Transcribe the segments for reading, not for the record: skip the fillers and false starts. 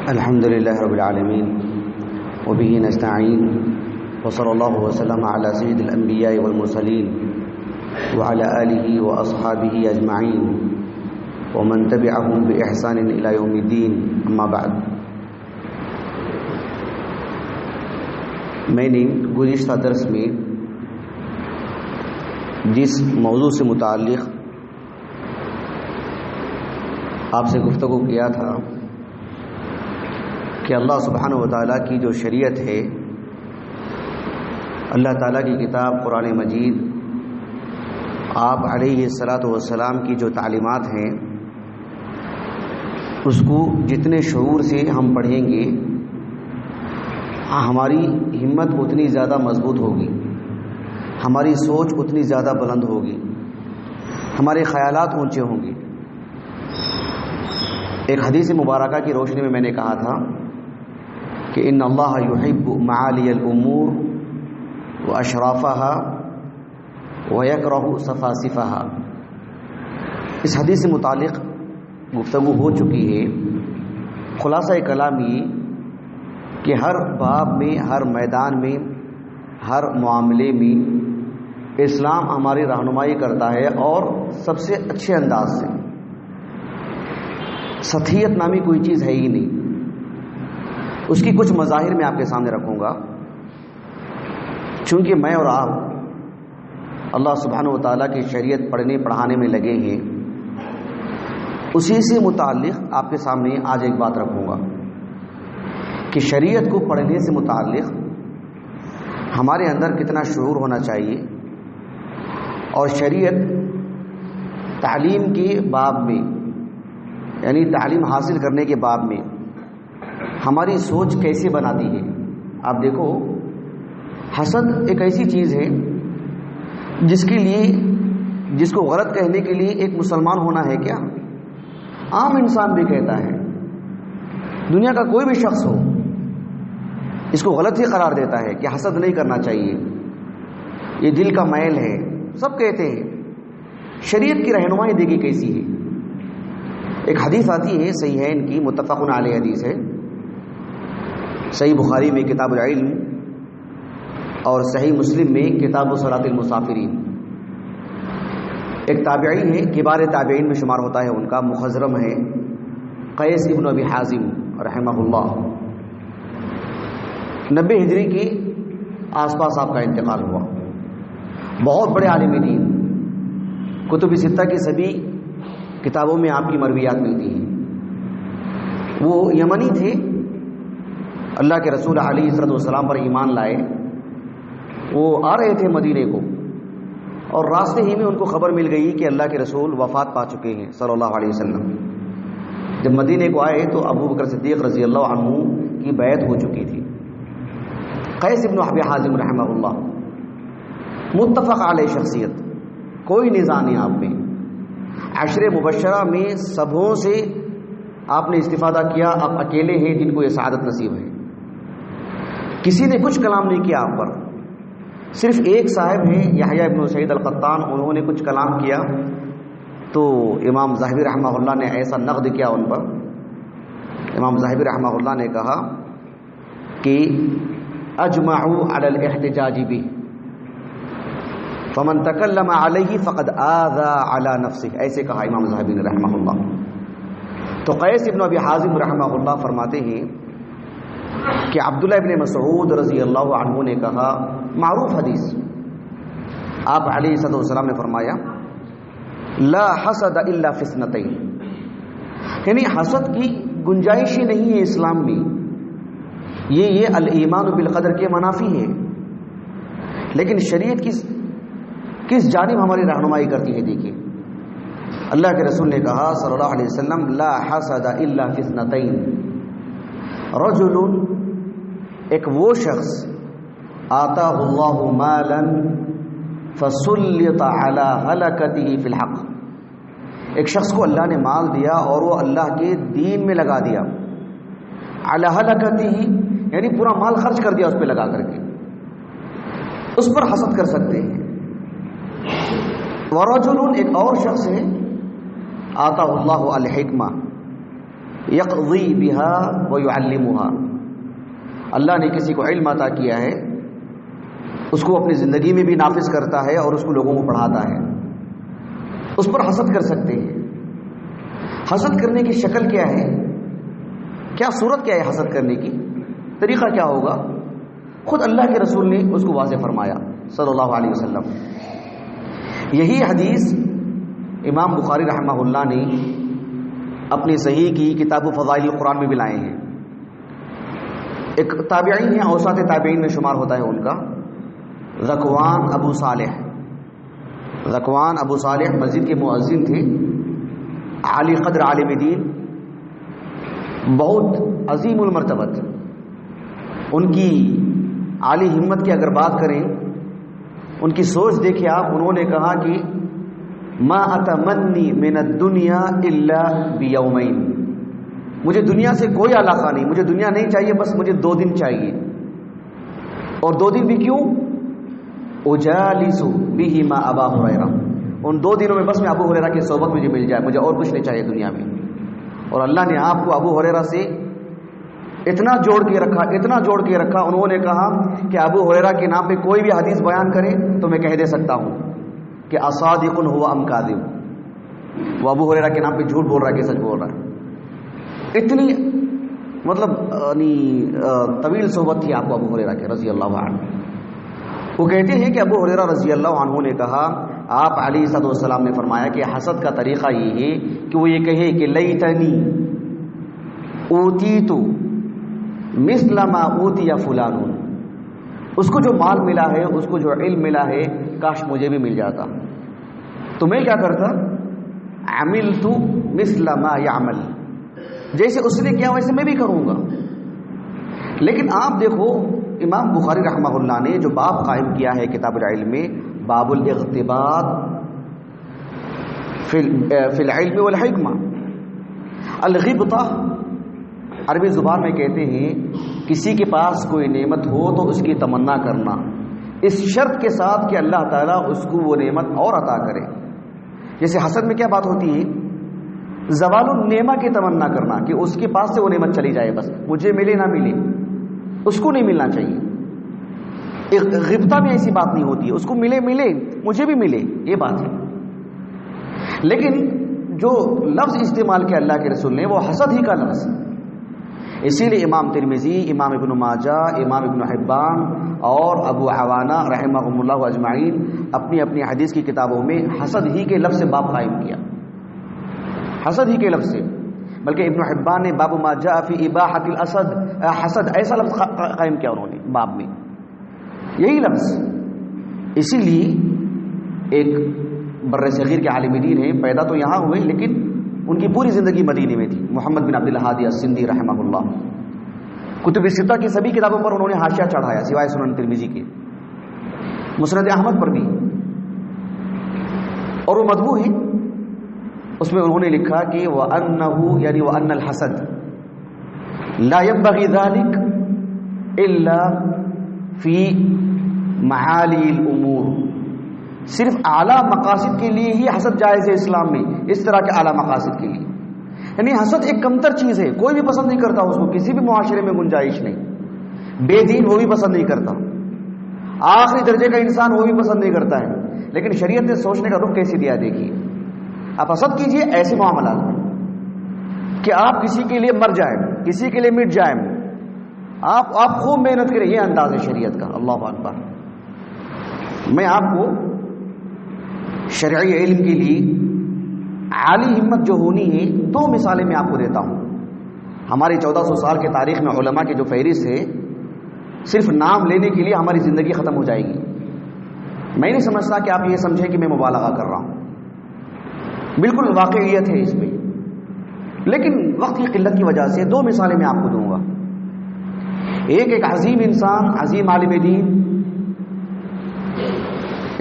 الحمد لله رب العالمين وبه نستعين وصلى الله وسلم على سيد الأنبياء والمرسلين وعلى آله وأصحابه أجمعين ومن تبعهم بإحسان إلى يوم الدين أما بعد. میں نے گزشتہ درس میں جس موضوع سے متعلق آپ سے گفتگو کیا تھا کہ اللہ سبحانہ و تعالیٰ کی جو شریعت ہے، اللہ تعالیٰ کی کتاب قرآن مجید، آپ علیہ الصلاۃ والسلام کی جو تعلیمات ہیں، اس کو جتنے شعور سے ہم پڑھیں گے ہماری ہمت اتنی زیادہ مضبوط ہوگی، ہماری سوچ اتنی زیادہ بلند ہوگی، ہمارے خیالات اونچے ہوں گے. ایک حدیث مبارکہ کی روشنی میں نے کہا تھا کہ ان اللہ یحب معالی الامور واشرافها ویکرہ سفاسفها. اس حدیث سے متعلق گفتگو ہو چکی ہے. خلاصہ کلام یہ کہ ہر باب میں، ہر میدان میں، ہر معاملے میں اسلام ہماری رہنمائی کرتا ہے، اور سب سے اچھے انداز سے. سطحیت نامی کوئی چیز ہے ہی نہیں. اس کی کچھ مظاہر میں آپ کے سامنے رکھوں گا. چونکہ میں اور آپ اللہ سبحانہ و تعالیٰ کی شریعت پڑھنے پڑھانے میں لگے ہیں، اسی سے متعلق آپ کے سامنے آج ایک بات رکھوں گا کہ شریعت کو پڑھنے سے متعلق ہمارے اندر کتنا شعور ہونا چاہیے، اور شریعت تعلیم کے باب میں، یعنی تعلیم حاصل کرنے کے باب میں ہماری سوچ کیسے بناتی ہے. آپ دیکھو، حسد ایک ایسی چیز ہے جس کو غلط کہنے کے لیے ایک مسلمان ہونا ہے کیا، عام انسان بھی کہتا ہے. دنیا کا کوئی بھی شخص ہو اس کو غلط ہی قرار دیتا ہے کہ حسد نہیں کرنا چاہیے، یہ دل کا میل ہے. سب کہتے ہیں. شریعت کی رہنمائی دیکھی کیسی ہے. ایک حدیث آتی ہے صحیحین کی، متفق علیہ حدیث ہے، صحیح بخاری میں کتاب العلم اور صحیح مسلم میں کتاب صلاۃ المسافرین. ایک تابعی ہے، کبار تابعین میں شمار ہوتا ہے، ان کا مخضرم ہے قیس ابن ابی حازم رحمہ اللہ. 90 ہجری کے آس پاس آپ کا انتقال ہوا. بہت بڑے عالم دین، کتب ستہ کی سبھی کتابوں میں آپ کی مرویات ملتی ہیں. وہ یمنی تھے، اللہ کے رسول علیہ الصلوۃ والسلام پر ایمان لائے. وہ آ رہے تھے مدینے کو، اور راستے ہی میں ان کو خبر مل گئی کہ اللہ کے رسول وفات پا چکے ہیں صلی اللہ علیہ وسلم. جب مدینے کو آئے تو ابو بکر صدیق رضی اللہ عنہ کی بیعت ہو چکی تھی. قیس ابن ابی حازم رحمہ اللہ متفق علیہ شخصیت، کوئی نزاع نہیں آپ میں. عشر مبشرہ میں سبوں سے آپ نے استفادہ کیا. آپ اکیلے ہیں جن کو یہ سعادت نصیب ہے. کسی نے کچھ کلام نہیں کیا آپ پر. صرف ایک صاحب ہیں یحییٰ ابن سعید القطان، انہوں نے کچھ کلام کیا تو امام ذاہبی رحمہ اللہ نے ایسا نقد کیا ان پر. امام ذاہبی رحمہ اللہ نے کہا کہ اجمعوا علی الاحتجاج به فمن تکلم علیہ فقد آذى علی نفسہ، ایسے کہا امام ذاہبی نے رحمہ اللہ. تو قیس ابن ابی حازم رحمہ اللہ فرماتے ہیں کہ عبداللہ ابن مسعود رضی اللہ عنہ نے کہا، معروف حدیث، آپ علیہ الصلوۃ والسلام نے فرمایا لا حسد الا فی اثنتین، یعنی حسد کی گنجائش ہی نہیں ہے اسلام میں. یہ الایمان بالقدر کے منافی ہے. لیکن شریعت کس جانب ہماری رہنمائی کرتی ہے. دیکھیے، اللہ کے رسول نے کہا صلی اللہ علیہ وسلم لا حسد الا فی اثنتین، رجل، ایک وہ شخص آتاہ اللہ مالا فسلط علی ہلکتہ فی الحق، ایک شخص کو اللہ نے مال دیا اور وہ اللہ کے دین میں لگا دیا. علی ہلکتہ یعنی پورا مال خرچ کر دیا اس پہ لگا کر کے. اس پر حسد کر سکتے ہیں. ورجل، ایک اور شخص ہے آتا اللہ الحکمہ، یقضی بہا ویعلمھا، اللہ نے کسی کو علم عطا کیا ہے، اس کو اپنی زندگی میں بھی نافذ کرتا ہے اور اس کو لوگوں کو پڑھاتا ہے. اس پر حسد کر سکتے ہیں. حسد کرنے کی شکل کیا ہے، کیا صورت کیا ہے حسد کرنے کی، طریقہ کیا ہوگا؟ خود اللہ کے رسول نے اس کو واضح فرمایا صلی اللہ علیہ وسلم. یہی حدیث امام بخاری رحمہ اللہ نے اپنی صحیح کی کتاب فضائل القرآن میں بھی لائے ہیں. ایک تابعین ہیں، اوساط تابعین میں شمار ہوتا ہے ان کا، ذکوان ابو صالح. ذکوان ابو صالح مسجد کے مؤذن تھے، عالی قدر عالم دین، بہت عظیم المرتبت. ان کی عالی ہمت کی اگر بات کریں، ان کی سوچ دیکھیں آپ. انہوں نے کہا کہ ما اتمنی من الدنیا الا بیومین، مجھے دنیا سے کوئی علاقہ نہیں، مجھے دنیا نہیں چاہیے، بس مجھے 2 دن چاہیے. اور 2 دن بھی کیوں؟ اجالس بہما ابا ہریرہ، ان 2 دنوں میں بس میں ابو ہریرہ کی صحبت مجھے مل جائے، مجھے اور کچھ نہیں چاہیے دنیا میں. اور اللہ نے آپ کو ابو ہریرہ سے اتنا جوڑ کے رکھا، اتنا جوڑ کے رکھا. انہوں نے کہا کہ ابو ہریرہ کے نام پہ کوئی بھی حدیث بیان کرے تو میں کہہ دے سکتا ہوں کہ اصادق هو ام کاذب، وہ ابو ہریرہ کے نام پہ جھوٹ بول رہا ہے کہ سچ بول رہا ہے. اتنی مطلب طویل صحبت تھی آپ کو ابو ہریرہ کے رضی اللہ عنہ. وہ کہتے ہیں کہ ابو ہریرہ رضی اللہ عنہ نے کہا، آپ علیہ الصلوۃ والسلام نے فرمایا کہ حسد کا طریقہ یہ ہے کہ وہ یہ کہے کہ لیتنی اوتیت مثل ما اوتی فلان، اس کو جو مال ملا ہے، اس کو جو علم ملا ہے، کاش مجھے بھی مل جاتا. تو میں کیا کرتا؟ عملت مثل ما يعمل، جیسے اس نے کیا ویسے میں بھی کروں گا. لیکن آپ دیکھو امام بخاری رحمہ اللہ نے جو باب قائم کیا ہے کتاب العلم میں، باب الاغتباط فی العلم والحکمہ. الغبطہ عربی زبان میں کہتے ہیں کسی کے پاس کوئی نعمت ہو تو اس کی تمنا کرنا، اس شرط کے ساتھ کہ اللہ تعالیٰ اس کو وہ نعمت اور عطا کرے. جیسے حسد میں کیا بات ہوتی ہے؟ زوال النعمہ کی تمنا کرنا کہ اس کے پاس سے وہ نعمت چلی جائے، بس مجھے ملے نہ ملے، اس کو نہیں ملنا چاہیے. غبطہ میں ایسی بات نہیں ہوتی ہے، اس کو ملے مجھے بھی ملے، یہ بات ہے. لیکن جو لفظ استعمال کیا اللہ کے رسول نے وہ حسد ہی کا لفظ. اسی لیے امام ترمذی، امام ابن ماجہ، امام ابن حبان اور ابو عوانہ رحمہم اللہ اجمعین اپنی اپنی حدیث کی کتابوں میں حسد ہی کے لفظ سے باب قائم کیا، حسد ہی کے لفظ سے. بلکہ ابن حبان نے باب ما جاء فی اباحۃ حسد ایسا لفظ قائم کیا انہوں نے باب میں، یہی لفظ. اسی لیے ایک بر صغیر کے عالم دین ہیں، پیدا تو یہاں ہوئے لیکن ان کی پوری زندگی مدینے میں تھی، محمد بن عبد الہادی السندی رحمہ اللہ. کتب ستہ کی سبھی کتابوں پر انہوں نے حاشیہ چڑھایا سوائے سنن ترمذی کے، مسند احمد پر بھی، اور وہ مطبوع ہے. اس میں انہوں نے لکھا کہ وَأَنَّهُ یعنی وَأَنَّ الْحَسَدَ لَا يَنبَغِي ذَلِكَ إِلَّا فِي مَعَالِي الْأُمُورِ، صرف اعلیٰ مقاصد کے لیے ہی حسد جائز ہے اسلام میں، اس طرح کے اعلیٰ مقاصد کے لیے. یعنی حسد ایک کمتر چیز ہے، کوئی بھی پسند نہیں کرتا اس کو، کسی بھی معاشرے میں گنجائش نہیں. بے دین وہ بھی پسند نہیں کرتا، آخری درجے کا انسان وہ بھی پسند نہیں کرتا ہے. لیکن شریعت نے سوچنے کا رخ کیسے دیا دیکھیے. آپ حسد کیجئے ایسے معاملات میں کہ آپ کسی کے لیے مر جائیں، کسی کے لیے مٹ جائیں، آپ خوب محنت کریں، یہ انداز ہے شریعت کا. اللہ اکبر. میں آپ کو شرعی علم کے لیے عالی ہمت جو ہونی ہے 2 مثالیں میں آپ کو دیتا ہوں. ہماری 1400 سال کے تاریخ میں علماء کی جو فہرست ہے، صرف نام لینے کے لیے ہماری زندگی ختم ہو جائے گی. میں نہیں سمجھتا کہ آپ یہ سمجھیں کہ میں مبالغہ کر رہا ہوں، بالکل واقعیت ہے اس میں. لیکن وقت کی قلت کی وجہ سے 2 مثالیں میں آپ کو دوں گا. ایک عظیم انسان، عظیم عالم دین،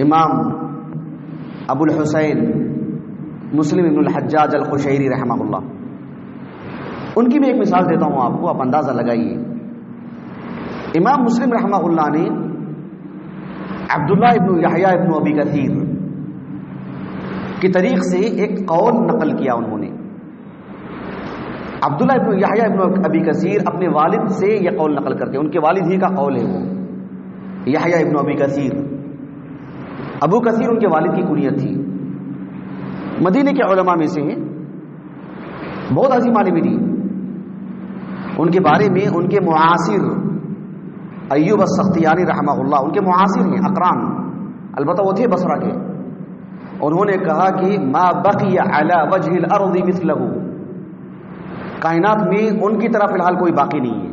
امام ابو الحسین مسلم ابن الحجاج القشیری رحمہ اللہ، ان کی بھی ایک مثال دیتا ہوں آپ کو، آپ اندازہ لگائیے. امام مسلم رحمہ اللہ نے عبداللہ ابن یحییٰ ابن ابی کثیر کی طریق سے ایک قول نقل کیا. انہوں نے عبداللہ ابن یحییٰ ابن ابی کثیر اپنے والد سے یہ قول نقل کرتے ہیں، ان کے والد ہی کا قول ہے وہ یحییٰ ابن ابی کثیر۔ ابو کثیر ان کے والد کی کنیت تھی، مدینے کے علماء میں سے ہیں، بہت عظیم عالم دین۔ ان کے بارے میں ان کے معاصر ایوب السختیانی رحمہ اللہ، ان کے معاصر ہیں، اقران، البتہ وہ تھے بصرہ کے، انہوں نے کہا کہ ما بقی علی وجہ الارض مثلہ، کائنات میں ان کی طرح فی الحال کوئی باقی نہیں ہے۔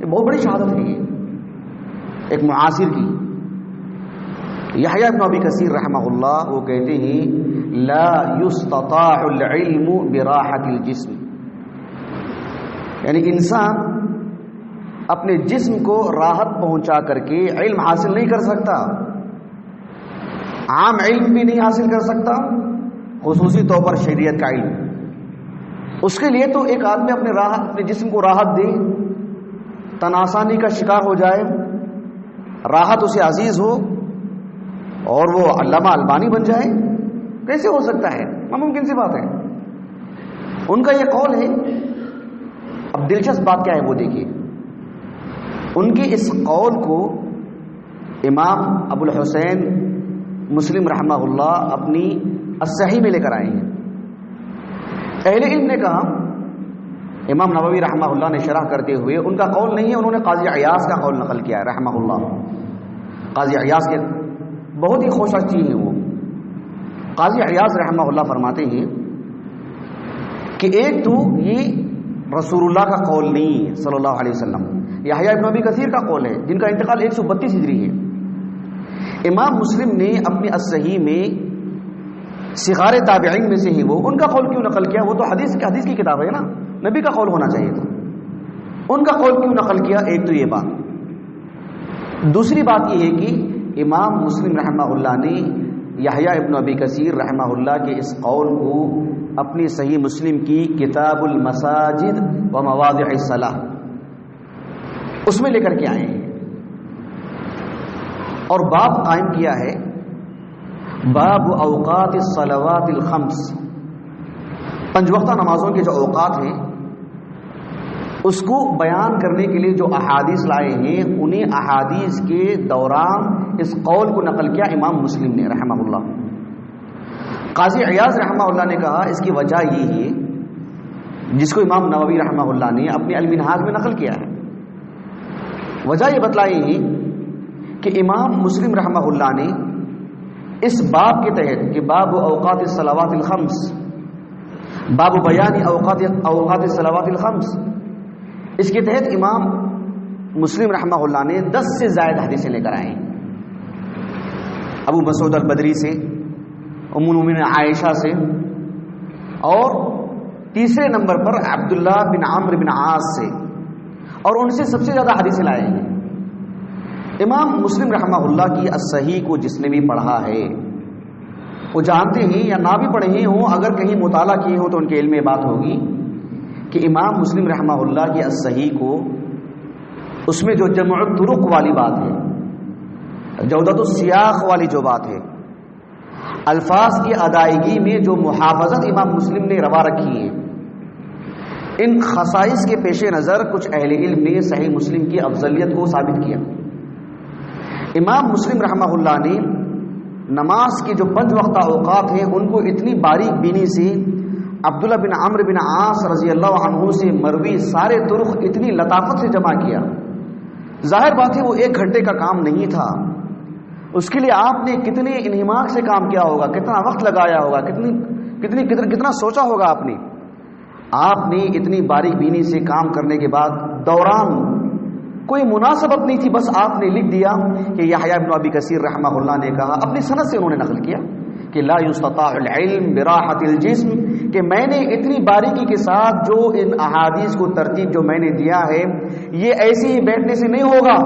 یہ بہت بڑی شہادت ہے، یہ ایک معاصر کی۔ یحییٰ ابن ابی کثیر رحمہ اللہ وہ کہتے ہیں لا یستطاع العلم براحت الجسم، یعنی انسان اپنے جسم کو راحت پہنچا کر کے علم حاصل نہیں کر سکتا، عام علم بھی نہیں حاصل کر سکتا، خصوصی طور پر شریعت کا علم۔ اس کے لیے تو ایک آدمی اپنے جسم کو راحت دے، تناسانی کا شکار ہو جائے، راحت اسے عزیز ہو اور وہ علامہ البانی بن جائے، کیسے ہو سکتا ہے؟ ناممکن سی بات ہے۔ ان کا یہ قول ہے۔ اب دلچسپ بات کیا ہے وہ دیکھیے، ان کے اس قول کو امام ابو الحسین مسلم رحمہ اللہ اپنی الصحیح میں لے کر آئے ہیں۔ اہل علم نے کہا، امام نووی رحمہ اللہ نے شرح کرتے ہوئے، ان کا قول نہیں ہے، انہوں نے قاضی عیاض کا قول نقل کیا ہے رحمہ اللہ۔ قاضی عیاض کے بہت ہی خوش چیز ہیں وہ۔ قاضی عیاض رحمہ اللہ فرماتے ہیں کہ ایک تو یہ رسول اللہ کا قول نہیں ہے صلی اللہ علیہ وسلم، یحییٰ ابن ابی کثیر کا قول ہے جن کا انتقال 132 ہجری ہے۔ امام مسلم نے اپنی الصحیح میں صغار تابعین میں سے ہی وہ ان کا قول کیوں نقل کیا؟ وہ تو حدیث کی کتاب ہے نا، نبی کا قول ہونا چاہیے تھا، ان کا قول کیوں نقل کیا؟ ایک تو یہ بات۔ دوسری بات یہ ہے کہ امام مسلم رحمہ اللہ نے یحییٰ ابن ابی کثیر رحمہ اللہ کے اس قول کو اپنی صحیح مسلم کی کتاب المساجد و مواضع الصلاۃ اس میں لے کر کے آئے ہیں، اور باب قائم کیا ہے باب اوقات الصلوات الخمس، 5 وقتہ نمازوں کے جو اوقات ہیں اس کو بیان کرنے کے لیے جو احادیث لائے ہیں، انہیں احادیث کے دوران اس قول کو نقل کیا امام مسلم نے رحمہ اللہ۔ قاضی عیاض رحمہ اللہ نے کہا اس کی وجہ یہ ہے جس کو امام نووی رحمہ اللہ نے اپنے المنہاج میں نقل کیا ہے۔ وجہ یہ بتلائی ہے کہ امام مسلم رحمہ اللہ نے اس باب کے تحت کہ باب اوقات الصلوات الخمس، باب بیان اوقات الصلوات الخمس، اس کے تحت امام مسلم رحمہ اللہ نے 10 سے زائد حدیثیں لے کر آئے ہیں، ابو مسعود البدری سے، ام المؤمنین عائشہ سے، اور تیسرے نمبر پر عبداللہ بن عمرو بن عاص سے، اور ان سے سب سے زیادہ حدیثیں لائے ہیں۔ امام مسلم رحمہ اللہ کی الصحیح کو جس نے بھی پڑھا ہے وہ جانتے ہیں یا نہ بھی پڑھے ہوں، اگر کہیں مطالعہ کیے ہوں تو ان کے علم میں بات ہوگی کہ امام مسلم رحمہ اللہ کی الصحیح کو اس میں جو جمع الطرق والی بات ہے، جودت السیاق والی جو بات ہے، الفاظ کی ادائیگی میں جو محافظت امام مسلم نے روا رکھی ہے، ان خصائص کے پیش نظر کچھ اہل علم نے صحیح مسلم کی افضلیت کو ثابت کیا۔ امام مسلم رحمہ اللہ نے نماز کے جو 5 وقتہ اوقات ہیں ان کو اتنی باریک بینی سے عبداللہ بن عمرو بن عاص رضی اللہ عنہ سے مروی سارے طرق اتنی لطافت سے جمع کیا۔ ظاہر بات ہے وہ 1 گھنٹے کا کام نہیں تھا، اس کے لیے آپ نے کتنے انہماک سے کام کیا ہوگا، کتنا وقت لگایا ہوگا، کتنا سوچا ہوگا آپ نے اتنی باریک بینی سے کام کرنے کے بعد دوران کوئی مناسبت نہیں تھی، بس آپ نے لکھ دیا کہ یحییٰ ابن ابی کثیر رحمہ اللہ نے کہا، اپنی سند سے انہوں نے نقل کیا کہ لا یستطاع العلم براحت الجسم، کہ میں نے اتنی باریکی کے ساتھ جو ان احادیث کو ترتیب جو میں نے دیا ہے یہ ایسے ہی بیٹھنے سے نہیں ہوگا،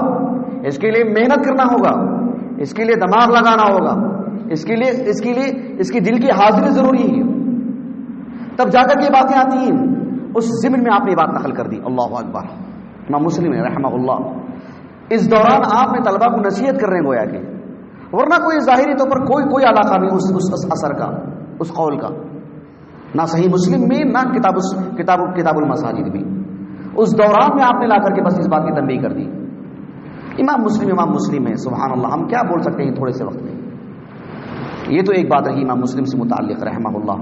اس کے لیے محنت کرنا ہوگا، اس کے لیے دماغ لگانا ہوگا، اس کی دل کی حاضری ضروری ہے، تب جا کر یہ باتیں آتی ہیں۔ اس ضمن میں آپ نے یہ بات نقل کر دی، اللہ اکبر۔ امام مسلم رحمہ اللہ اس دوران آپ نے طلبہ کو نصیحت کر رہے ہیں گویا کہ، ورنہ کوئی ظاہری طور پر کوئی علاقہ نہیں اس اثر کا، اس قول کا، نہ صحیح مسلم میں، نہ کتاب المساجد میں. اس دوران میں آپ نے لا کر کے بس اس بات کی تنبیہ کر دی. امام مسلم ہے. سبحان اللہ، ہم کیا بول سکتے ہیں تھوڑے سے وقت میں. یہ تو ایک بات رہی امام مسلم سے متعلق رحمہ اللہ.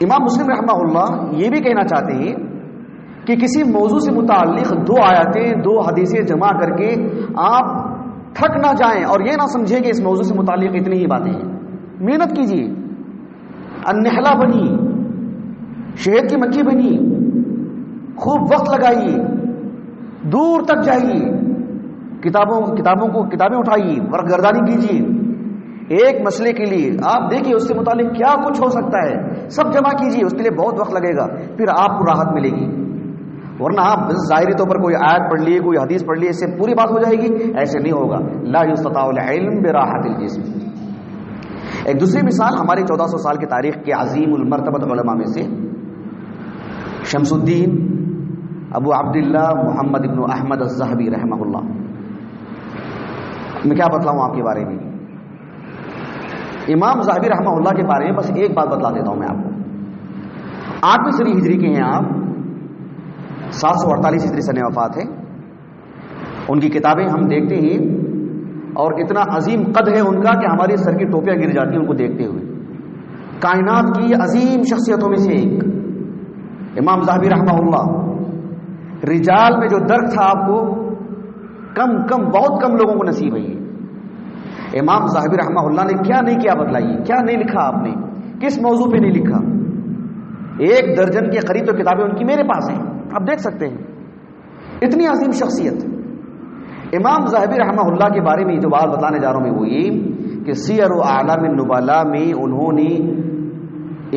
امام مسلم رحمہ اللہ یہ بھی کہنا چاہتے ہیں کہ کسی موضوع سے متعلق 2 آیتیں 2 حدیثیں جمع کر کے آپ تھک نہ جائیں اور یہ نہ سمجھیں کہ اس موضوع سے متعلق اتنی ہی باتیں ہیں. محنت کیجیے، النحلہ بنی، شہد کی مکھی بنی، خوب وقت لگائیے، دور تک جائیے، کتابیں اٹھائیے، ورقگردانی کیجیے. ایک مسئلے کے لیے آپ دیکھیے اس سے متعلق کیا کچھ ہو سکتا ہے، سب جمع کیجیے. اس کے لیے بہت وقت لگے گا، پھر آپ کو راحت ملے گی. ورنہ آپ ظاہری طور پر کوئی آیت پڑھ لیے، کوئی حدیث پڑھ لیے، اس سے پوری بات ہو جائے گی، ایسے نہیں ہوگا. لا یستطاع العلم براحت الجسم. ایک دوسری مثال ہماری 1400 سال کی تاریخ کے عظیم المرتبہ علماء میں سے شمس الدین ابو عبداللہ محمد ابن احمد الذہبی رحمہ اللہ. میں کیا بتلاؤں آپ کے بارے میں. امام ذہبی رحمہ اللہ کے بارے میں بس ایک بات بتلا دیتا ہوں میں آپ کو. 8ویں صدی ہجری کے ہیں آپ، 748 ہجری سن وفات ہے. ان کی کتابیں ہم دیکھتے ہیں اور اتنا عظیم قد ہے ان کا کہ ہماری سر کی ٹوپیاں گر جاتی ہیں ان کو دیکھتے ہوئے. کائنات کی عظیم شخصیتوں میں سے ایک امام ذہبی رحمہ اللہ. رجال میں جو درک تھا آپ کو بہت کم لوگوں کو نصیب ہے. امام ذہبی رحمہ اللہ نے کیا نہیں کیا بتلائیے، کیا نہیں لکھا آپ نے، کس موضوع پہ نہیں لکھا. 1 درجن کے قریب تو کتابیں ان کی میرے پاس ہیں، آپ دیکھ سکتے ہیں. اتنی عظیم شخصیت. امام ذہبی رحمہ اللہ کے بارے میں جو بات بتانے جا رہا ہوں میں وہ یہ کہ سیر و اعلام النبلاء میں انہوں نے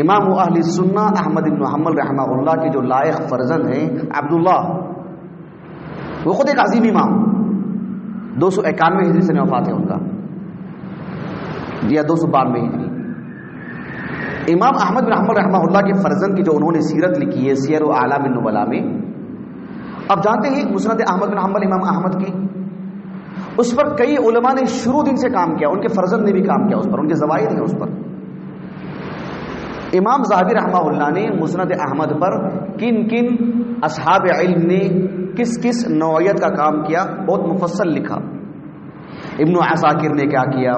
امام اہل سنہ احمد بن حنبل رحمہ اللہ کے جو لائق فرزند ہیں عبداللہ، وہ خود ایک عظیم امام، 291 ہجری سے وفات ہے ان کا یا 292 ہجری. امام احمد بن حنبل رحمہ اللہ کے فرزند کی جو انہوں نے سیرت لکھی ہے سیر و اعلام النبلاء میں. اب جانتے ہیں مسند احمد بن حنبل امام احمد کی، اس پر کئی علماء نے شروع دن سے کام کیا، ان کے فرزند نے بھی کام کیا اس پر، ان کے زوائد ہیں اس پر. امام ذہبی رحمہ اللہ نے مسند احمد پر کن اصحاب علم نے کس نوعیت کا کام کیا بہت مفصل لکھا. ابن عساکر نے کیا کیا،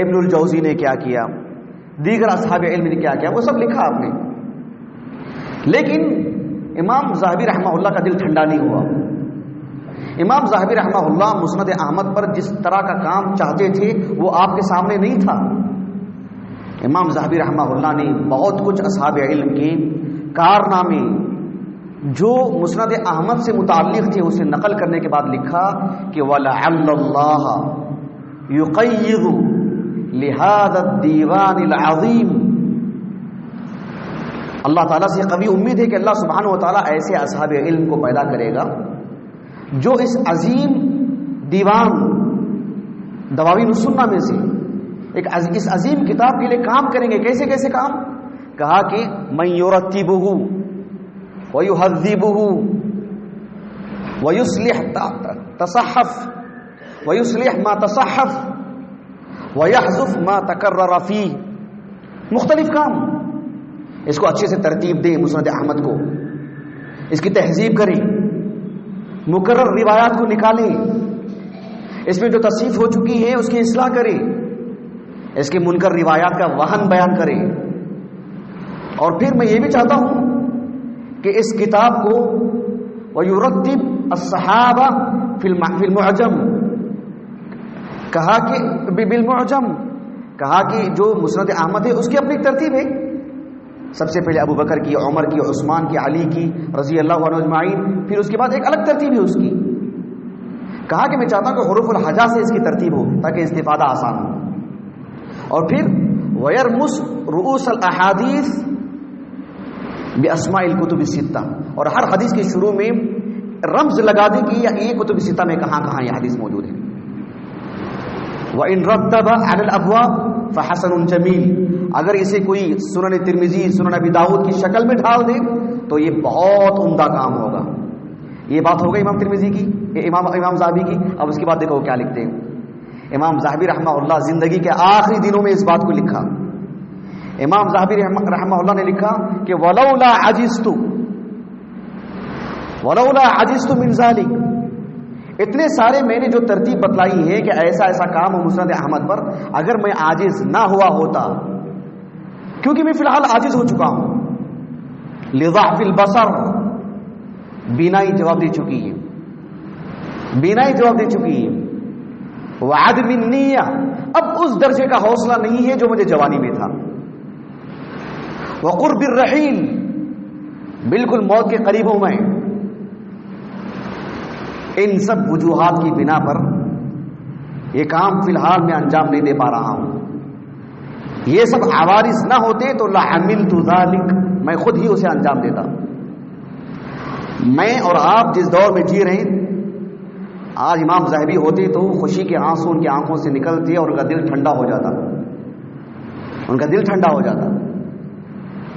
ابن الجوزی نے کیا کیا، دیگر اصحاب علم نے کیا کیا، وہ سب لکھا آپ نے. لیکن امام ذہبی رحمہ اللہ کا دل ٹھنڈا نہیں ہوا. امام ذہبی رحمہ اللہ مسند احمد پر جس طرح کا کام چاہتے تھے وہ آپ کے سامنے نہیں تھا. امام ذہبی رحمہ اللہ نے بہت کچھ اصحاب علم کے کارنامے جو مسند احمد سے متعلق تھے اسے نقل کرنے کے بعد لکھا کہ وَلَعَلَّ اللَّهَ يُقَيِّضُ لِهَذَا الدِّيوَانِ الْعَظِيمِ. اللہ تعالیٰ سے قوی امید ہے کہ اللہ سبحانہ و تعالیٰ ایسے اصحاب علم کو پیدا کرے گا جو اس عظیم دیوان دواوین السنہ میں سے اس عظیم کتاب کے لیے کام کریں گے. کیسے کیسے کام؟ کہا کہ من یرتبہ ویہذبہ ویصلح تصحف ویصلح ما تصحف ویحذف ما تکرر فیہ. مختلف کام. اس کو اچھے سے ترتیب دیں مسند احمد کو، اس کی تہذیب کریں، مکرر روایات کو نکالیں، اس میں جو تصحیف ہو چکی ہے اس کی اصلاح کریں، اس کے منکر روایات کا وہن بیان کریں. اور پھر میں یہ بھی چاہتا ہوں کہ اس کتاب کو وَيُرَتِّبْ الصَّحَابَةَ فِي الْمُعْجَمِ، کہا کہ بالمعجم، کہا کہ جو مسند احمد ہے اس کی اپنی ترتیب ہے. سب سے پہلے ابو بکر کی، عمر کی، عثمان کی، علی کی رضی اللہ عنہ اجمعین، پھر اس کے بعد ایک الگ ترتیب ہے اس کی. کہا کہ میں چاہتا ہوں کہ حروف الہجا سے اس کی ترتیب ہو تاکہ استفادہ آسان ہو. اور پھر وَيَرْمُسْ رُؤُوسَ الْأَحَادِيثِ بِأَسْمَاءِ الْكُتُبِ السِّتَّةِ، اور ہر حدیث کے شروع میں رمز لگا دیں کہ یہ کتب ستہ میں کہاں کہاں یہ حدیث موجود ہے. وَإِن رَتَّبَ عَلَى الْأَبْوَابِ فَحَسَنٌ جَمِيلٌ، اگر اسے کوئی سنن ترمذی، سنن ابی داؤد کی شکل میں ڈھال دے تو یہ بہت عمدہ کام ہوگا. یہ بات ہو گئی امام ترمذی کی، امام ذہبی کی. اب اس کے بعد دیکھو کیا لکھتے ہیں. امام ذہبی رحمہ اللہ زندگی کے آخری دنوں میں اس بات کو لکھا امام ذہبی رحمہ اللہ نے لکھا کہ ولولا عجزت من ذلک، اتنے سارے میں نے جو ترتیب بتلائی ہے کہ ایسا ایسا کام ہو مسند احمد پر، اگر میں عاجز نہ ہوا ہوتا، کیونکہ میں فی الحال عاجز ہو چکا ہوں، لضعف البصر، بینائی جواب دے چکی ہے، بینائی جواب دے چکی ہے، وعدم النیہ، اب اس درجے کا حوصلہ نہیں ہے جو مجھے جوانی میں تھا، وقرب الرحیل، بالکل موت کے قریب ہوں میں، ان سب وجوہات کی بنا پر یہ کام فی الحال میں انجام نہیں دے پا رہا ہوں، یہ سب عوارض نہ ہوتے تو لعملت ذلک، میں خود ہی اسے انجام دیتا۔ میں اور آپ جس دور میں جی رہے ہیں، آج امام ذہبی ہوتے تو خوشی کے آنسو ان کی آنکھوں سے نکلتے اور ان کا دل ٹھنڈا ہو جاتا، ان کا دل ٹھنڈا ہو جاتا۔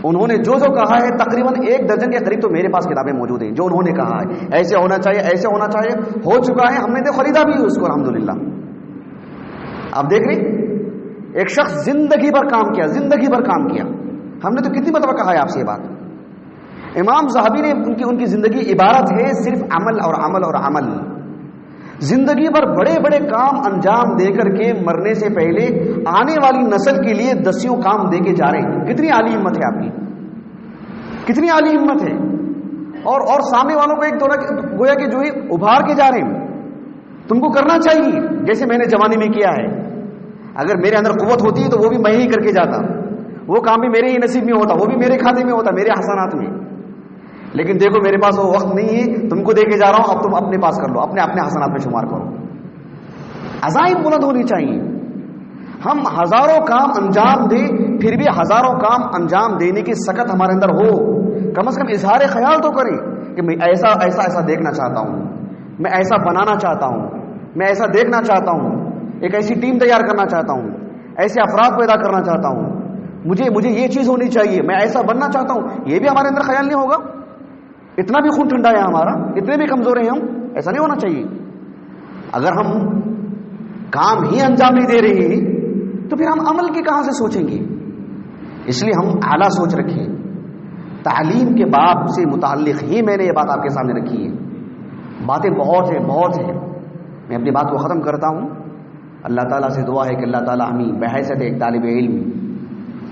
انہوں نے جو کہا ہے تقریباً 1 درجن کے قریب تو میرے پاس کتابیں موجود ہیں جو انہوں نے کہا ہے، ایسے ہونا چاہیے، ایسے ہونا چاہیے، ہو چکا ہے، ہم نے تو خریدا بھی اس کو الحمدللہ۔ آپ دیکھ رہے ایک شخص زندگی بھر کام کیا، زندگی بھر کام کیا، ہم نے تو کتنی مرتبہ کہا ہے آپ سے یہ بات۔ امام ذہبی نے ان کی زندگی عبارت ہے صرف عمل اور عمل اور عمل، زندگی بھر بڑے بڑے کام انجام دے کر کے مرنے سے پہلے آنے والی نسل کے لیے 10 کام دے کے جا رہے ہیں۔ کتنی عالی ہمت ہے آپ کی، کتنی عالی ہمت ہے، اور سامنے والوں کو ایک گویا کہ جو ہے ابھار کے جا رہے ہیں، تم کو کرنا چاہیے جیسے میں نے جوانی میں کیا ہے، اگر میرے اندر قوت ہوتی ہے تو وہ بھی میں ہی کر کے جاتا، وہ کام بھی میرے ہی نصیب میں ہوتا، وہ بھی میرے کھاتے میں ہوتا، میرے حسنات میں، لیکن دیکھو میرے پاس وہ وقت نہیں ہے، تم کو دے کے جا رہا ہوں، اب تم اپنے پاس کر لو، اپنے حسنات میں شمار کرو۔ عزائم بلند ہونی چاہیے، ہم ہزاروں کام انجام دیں پھر بھی ہزاروں کام انجام دینے کی سکت ہمارے اندر ہو، کم از کم اظہار خیال تو کریں کہ میں ایسا ایسا ایسا دیکھنا چاہتا ہوں، میں ایسا بنانا چاہتا ہوں، میں ایسا دیکھنا چاہتا ہوں، ایک ایسی ٹیم تیار کرنا چاہتا ہوں، ایسے افراد پیدا کرنا چاہتا ہوں، مجھے یہ چیز ہونی چاہیے، میں ایسا بننا چاہتا ہوں، یہ بھی ہمارے اندر خیال نہیں ہوگا؟ اتنا بھی خون ٹھنڈا ہے ہمارا، اتنے بھی کمزور ہیں ہم، ایسا نہیں ہونا چاہیے۔ اگر ہم کام ہی انجام نہیں دے رہے ہیں تو پھر ہم عمل کی کہاں سے سوچیں گے؟ اس لیے ہم اعلیٰ سوچ رکھیں، تعلیم کے باب سے متعلق ہی میں نے یہ بات آپ کے سامنے رکھی ہے، باتیں بہت ہیں بہت ہیں، میں اپنی بات کو ختم کرتا ہوں۔ اللہ تعالیٰ سے دعا ہے کہ اللہ تعالیٰ ہمیں بحیثیت ایک طالب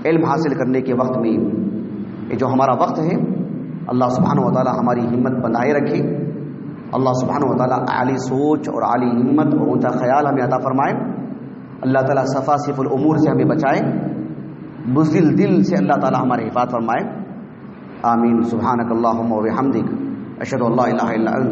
علم حاصل کرنے کے وقت میں یہ جو ہمارا وقت ہے، اللہ سبحانہ و تعالیٰ ہماری ہمت بنائے رکھے، اللہ سبحانہ و تعالیٰ اعلی سوچ اور اعلی ہمت اور اونچا خیال ہمیں عطا فرمائے، اللہ تعالیٰ سفاسف الامور سے ہمیں بچائے، بزدل دل سے اللہ تعالیٰ ہمارے حفاظت فرمائے، آمین۔ سبحانک اللہم و بحمدک، اشہد ان لا الہ الا انت